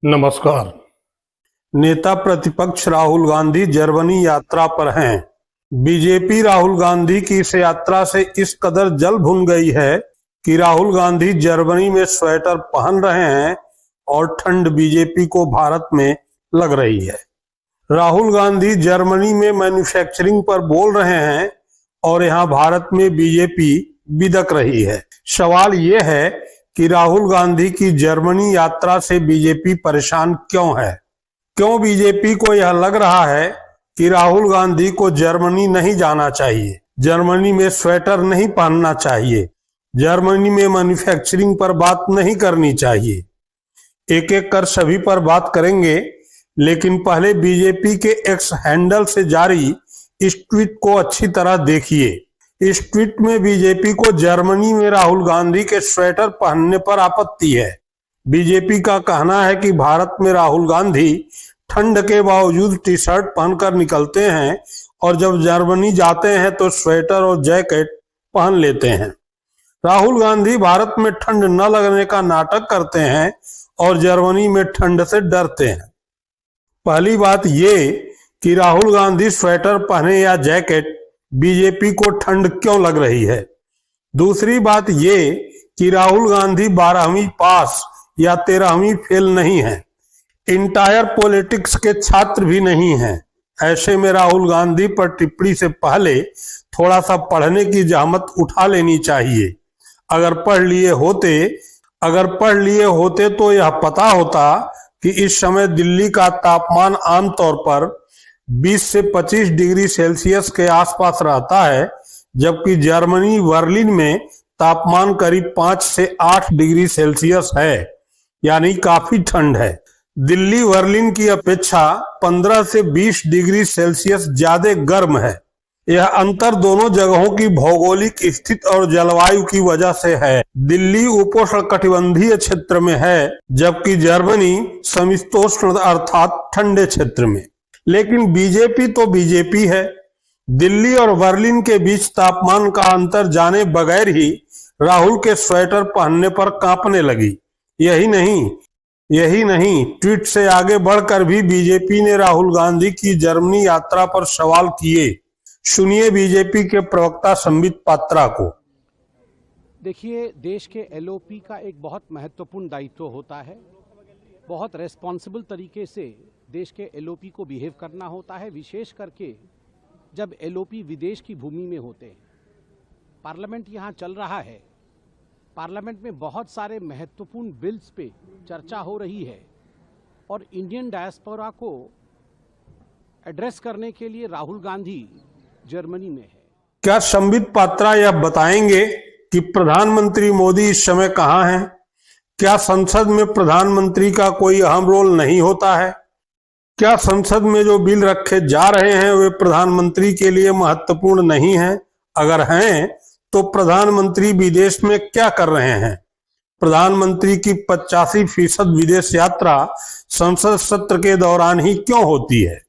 नमस्कार। नेता प्रतिपक्ष राहुल गांधी जर्मनी यात्रा पर हैं। बीजेपी राहुल गांधी की इस यात्रा से इस कदर जल भुन गई है कि राहुल गांधी जर्मनी में स्वेटर पहन रहे हैं और ठंड बीजेपी को भारत में लग रही है। राहुल गांधी जर्मनी में मैन्युफैक्चरिंग पर बोल रहे हैं और यहाँ भारत में बीजेपी बिदक रही है। सवाल ये है कि राहुल गांधी की जर्मनी यात्रा से बीजेपी परेशान क्यों है? क्यों बीजेपी को यह लग रहा है कि राहुल गांधी को जर्मनी नहीं जाना चाहिए, जर्मनी में स्वेटर नहीं पहनना चाहिए, जर्मनी में मैन्युफैक्चरिंग पर बात नहीं करनी चाहिए। एक एक कर सभी पर बात करेंगे, लेकिन पहले बीजेपी के एक्स हैंडल से जारी इस ट्वीट को अच्छी तरह देखिए। इस ट्वीट में बीजेपी को जर्मनी में राहुल गांधी के स्वेटर पहनने पर आपत्ति है। बीजेपी का कहना है कि भारत में राहुल गांधी ठंड के बावजूद टी शर्ट पहनकर निकलते हैं और जब जर्मनी जाते हैं तो स्वेटर और जैकेट पहन लेते हैं। राहुल गांधी भारत में ठंड न लगने का नाटक करते हैं और जर्मनी में ठंड से डरते हैं। पहली बात ये कि राहुल गांधी स्वेटर पहने या जैकेट, बीजेपी को ठंड क्यों लग रही है। दूसरी बात ये कि राहुल गांधी 12वीं पास या 13वीं फेल नहीं है, इंटायर पॉलिटिक्स के छात्र भी नहीं हैं। ऐसे में राहुल गांधी पर टिप्पणी से पहले थोड़ा सा पढ़ने की जहमत उठा लेनी चाहिए। अगर पढ़ लिए होते तो यह पता होता कि इस समय दिल्ली का तापमान आमतौर पर 20 से 25 डिग्री सेल्सियस के आसपास रहता है, जबकि जर्मनी बर्लिन में तापमान करीब 5 से 8 डिग्री सेल्सियस है, यानी काफी ठंड है। दिल्ली बर्लिन की अपेक्षा 15 से 20 डिग्री सेल्सियस ज्यादा गर्म है। यह अंतर दोनों जगहों की भौगोलिक स्थिति और जलवायु की वजह से है। दिल्ली उपोष्णकटिबंधीय क्षेत्र में है, जबकि जर्मनी समशीतोष्ण अर्थात ठंडे क्षेत्र में। लेकिन बीजेपी तो बीजेपी है। दिल्ली और बर्लिन के बीच तापमान का अंतर जाने बगैर ही राहुल के स्वेटर पहनने पर कांपने लगी। यही नहीं, ट्वीट से आगे बढ़कर भी बीजेपी ने राहुल गांधी की जर्मनी यात्रा पर सवाल किए। सुनिए बीजेपी के प्रवक्ता संबित पात्रा को। देखिए, देश के एलओपी का एक बहुत महत्वपूर्ण दायित्व होता है। बहुत रेस्पॉन्सिबल तरीके से देश के एलओपी को बिहेव करना होता है, विशेष करके जब एलओपी विदेश की भूमि में होते हैं। पार्लियामेंट यहाँ चल रहा है, पार्लियामेंट में बहुत सारे महत्वपूर्ण बिल्स पे चर्चा हो रही है और इंडियन डायस्पोरा को एड्रेस करने के लिए राहुल गांधी जर्मनी में है। क्या संबित पात्रा यह बताएंगे कि प्रधानमंत्री मोदी इस समय कहाँ हैं? क्या संसद में प्रधानमंत्री का कोई अहम रोल नहीं होता है? क्या संसद में जो बिल रखे जा रहे हैं वे प्रधानमंत्री के लिए महत्वपूर्ण नहीं हैं? अगर हैं तो प्रधानमंत्री विदेश में क्या कर रहे हैं? प्रधानमंत्री की 85% विदेश यात्रा संसद सत्र के दौरान ही क्यों होती है?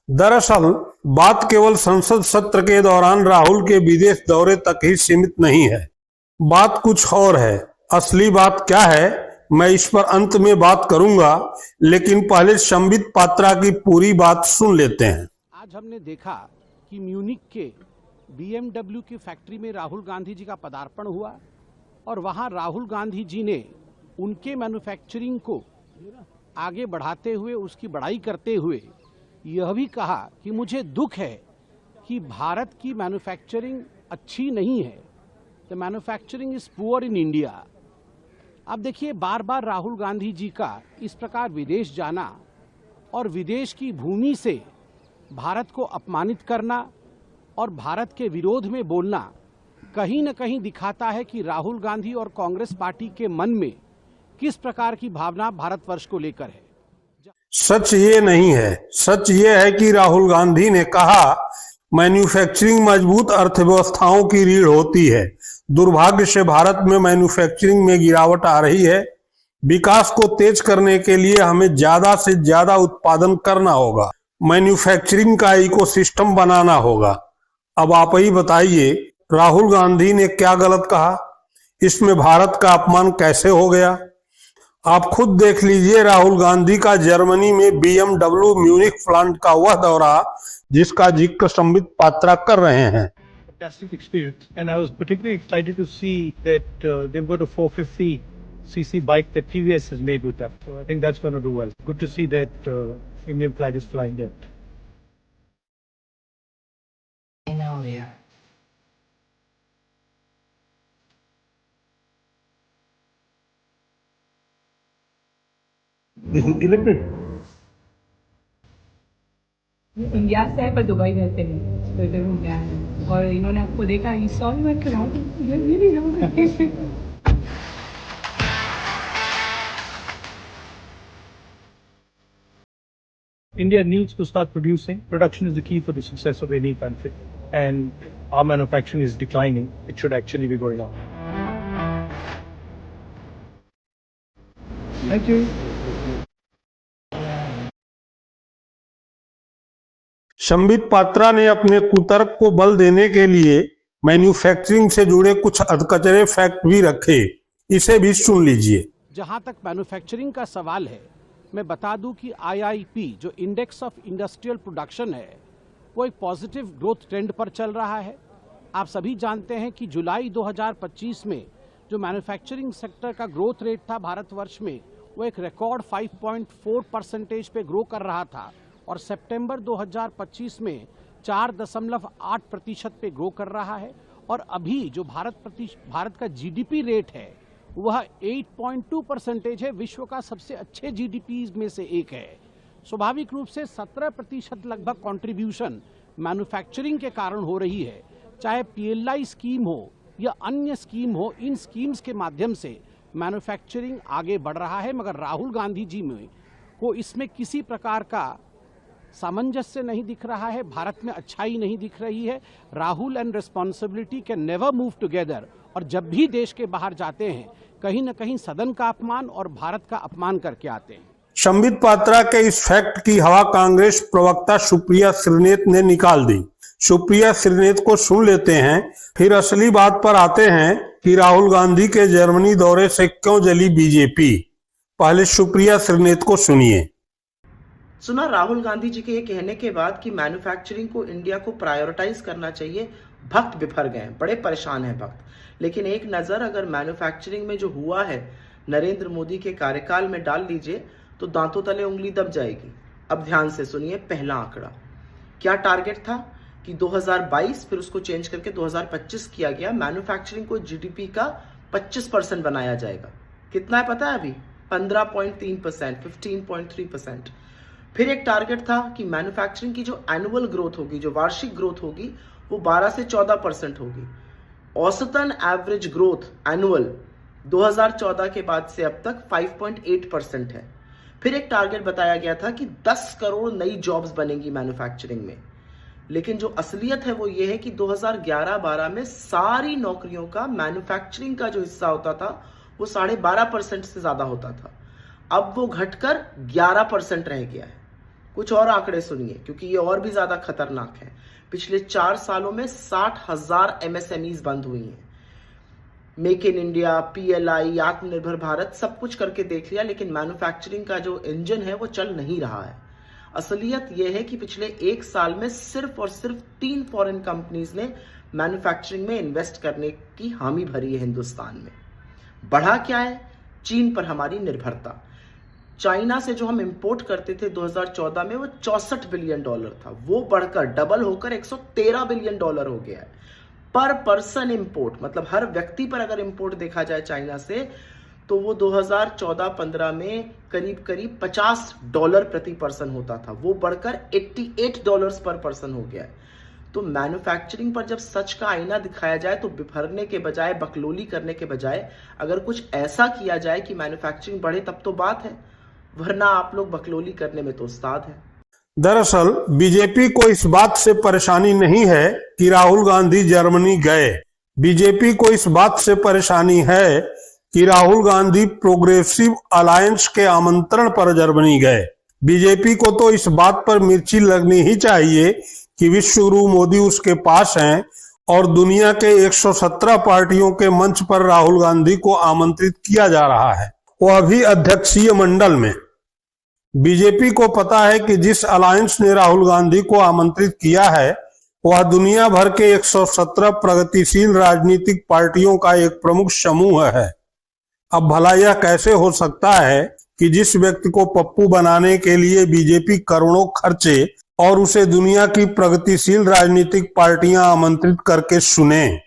दरअसल बात केवल संसद सत्र के दौरान राहुल के विदेश दौरे तक ही सीमित नहीं है, बात कुछ और है। असली बात क्या है मैं इस पर अंत में बात करूंगा, लेकिन पहले संबित पात्रा की पूरी बात सुन लेते हैं। आज हमने देखा कि म्यूनिक के BMW की फैक्ट्री में राहुल गांधी जी का पदार्पण हुआ और वहां राहुल गांधी जी ने उनके मैन्युफैक्चरिंग को आगे बढ़ाते हुए, उसकी बड़ाई करते हुए यह भी कहा कि मुझे दुख है कि भारत की मैन्युफैक्चरिंग अच्छी नहीं है, the manufacturing is poor in India. अब देखिए, बार बार राहुल गांधी जी का इस प्रकार विदेश जाना और विदेश की भूमि से भारत को अपमानित करना और भारत के विरोध में बोलना कहीं न कहीं दिखाता है कि राहुल गांधी और कांग्रेस पार्टी के मन में किस प्रकार की भावना भारतवर्ष को लेकर है। सच ये नहीं है, सच ये है कि राहुल गांधी ने कहा मैन्युफैक्चरिंग मजबूत अर्थव्यवस्थाओं की रीढ़ होती है। दुर्भाग्य से भारत में मैन्युफैक्चरिंग में गिरावट आ रही है। विकास को तेज करने के लिए हमें ज्यादा से ज्यादा उत्पादन करना होगा, मैन्युफैक्चरिंग का इकोसिस्टम बनाना होगा। अब आप ही बताइए, राहुल गांधी ने क्या गलत कहा? इसमें भारत का अपमान कैसे हो गया? आप खुद देख लीजिए राहुल गांधी का जर्मनी में BMW म्यूनिख प्लांट का वह दौरा जिसका जिक्र संबित पात्रा कर रहे हैं। Fantastic experience, and I was particularly excited to see that they've got a 450cc bike that TVS has made with them. So I think that's going to do well. Good to see that Indian flag is flying there. This is electric. India से है पर Dubai रहते हैं तो इधर हो गया है और इन्होंने आपको देखा ही सॉरी मैं कराऊँ India needs to start producing. Production is the key for the success of any country, and our manufacturing is declining. It should actually be going up. Thank you. Sambit Patra ने अपने कुतर्क को बल देने के लिए मैन्युफैक्चरिंग से जुड़े कुछ अधकचरे फैक्ट भी रखे, इसे भी सुन लीजिए। जहां तक मैन्युफैक्चरिंग का सवाल है, मैं बता दूं कि IIP जो इंडेक्स ऑफ इंडस्ट्रियल प्रोडक्शन है वो एक पॉजिटिव ग्रोथ ट्रेंड पर चल रहा है। आप सभी जानते हैं कि जुलाई 2025 में जो मैन्युफैक्चरिंग सेक्टर का ग्रोथ रेट था भारतवर्ष में वो एक रिकॉर्ड 5.4% पे ग्रो कर रहा था और सितंबर 2025 में 4.8% पे ग्रो कर रहा है और अभी जो भारत का GDP रेट है वह 8.2% है, विश्व का सबसे अच्छे GDP में से एक है। स्वाभाविक रूप से 17% लगभग कंट्रीब्यूशन मैन्युफैक्चरिंग के कारण हो रही है, चाहे PLI स्कीम हो या अन्य स्कीम हो। इन स्कीम्स के माध्यम से मैन्युफैक्चरिंग आगे बढ़ रहा है, मगर राहुल गांधी जी में को इसमें किसी प्रकार का सामंजस्य नहीं दिख रहा है, भारत में अच्छाई नहीं दिख रही है। Rahul and responsibility can never move together, और जब भी देश के बाहर जाते हैं कहीं न कहीं सदन का अपमान और भारत का अपमान करके आते हैं। संबित पात्रा के इस फैक्ट की हवा कांग्रेस प्रवक्ता सुप्रिया श्रीनेत ने निकाल दी। सुप्रिया श्रीनेत को सुन लेते हैं, फिर असली बात पर आते हैं कि राहुल गांधी के जर्मनी दौरे से क्यों जली बीजेपी। पहले सुप्रिया श्रीनेत को सुनिए। सुना राहुल गांधी जी के ये कहने के बाद कि मैन्युफैक्चरिंग को इंडिया को प्रायोरिटाइज करना चाहिए, भक्त बिफर गए, बड़े परेशान हैं भक्त। लेकिन एक नज़र अगर मैन्युफैक्चरिंग में जो हुआ है नरेंद्र मोदी के कार्यकाल में डाल लीजिए तो दांतों तले उंगली दब जाएगी। अब ध्यान से सुनिए पहला आंकड़ा। क्या टारगेट था कि 2022 फिर उसको चेंज करके 2025 किया गया, मैन्युफैक्चरिंग को GDP का 25% बनाया जाएगा। कितना है पता है अभी? 15.3%, 15.3%। फिर एक टारगेट था कि मैन्युफैक्चरिंग की जो एनुअल ग्रोथ होगी, जो वार्षिक ग्रोथ होगी, वो 12 से 14% होगी। औसतन एवरेज ग्रोथ एनुअल 2014 के बाद से अब तक 5.8% है। फिर एक टारगेट बताया गया था कि 10 करोड़ नई जॉब्स बनेंगी मैन्युफैक्चरिंग में। लेकिन जो असलियत है वो ये है कि 2011-12 में सारी नौकरियों का मैन्युफैक्चरिंग का जो हिस्सा होता था वो 12.5% से ज्यादा होता था। अब वो घटकर 11% रह गया है। कुछ और आंकड़े सुनिए क्योंकि ये और भी ज्यादा खतरनाक है। पिछले 4 सालों में 60,000 MSMEs बंद हुई हैं। मेक इन इंडिया, PLI, आत्मनिर्भर भारत सब कुछ करके देख लिया, लेकिन मैन्युफैक्चरिंग का जो इंजन है वो चल नहीं रहा है। असलियत यह है कि पिछले 1 साल में सिर्फ और सिर्फ 3 फॉरेन कंपनीज ने मैन्युफैक्चरिंग में इन्वेस्ट करने की हामी भरी है हिंदुस्तान में। बढ़ा क्या है? चीन पर हमारी निर्भरता। चाइना से जो हम इंपोर्ट करते थे 2014 में वो $64 बिलियन था, वो बढ़कर डबल होकर $113 बिलियन हो गया है। पर पर्सन इंपोर्ट, मतलब हर व्यक्ति पर अगर इंपोर्ट देखा जाए चाइना से तो वो 2014-15 में करीब करीब $50 प्रति पर्सन होता था, वो बढ़कर $88 पर पर्सन हो गया है। तो मैन्युफैक्चरिंग पर जब सच का आईना दिखाया जाए तो बिफरने के बजाय, बकलोली करने के बजाय अगर कुछ ऐसा किया जाए कि मैन्युफैक्चरिंग बढ़े तब तो बात है, वरना आप लोग बकलोली करने में तो उस्ताद हैं। दरअसल बीजेपी को इस बात से परेशानी नहीं है कि राहुल गांधी जर्मनी गए। बीजेपी को इस बात से परेशानी है कि राहुल गांधी प्रोग्रेसिव अलायंस के आमंत्रण पर जर्मनी गए। बीजेपी को तो इस बात पर मिर्ची लगनी ही चाहिए कि विश्व गुरु मोदी उसके पास हैं और दुनिया के 117 पार्टियों के मंच पर राहुल गांधी को आमंत्रित किया जा रहा है। वह भी अध्यक्षीय मंडल में। बीजेपी को पता है कि जिस अलायंस ने राहुल गांधी को आमंत्रित किया है वह दुनिया भर के 117 प्रगतिशील राजनीतिक पार्टियों का एक प्रमुख समूह है। अब भला यह कैसे हो सकता है कि जिस व्यक्ति को पप्पू बनाने के लिए बीजेपी करोड़ों खर्चे और उसे दुनिया की प्रगतिशील राजनीतिक पार्टियां आमंत्रित करके सुने।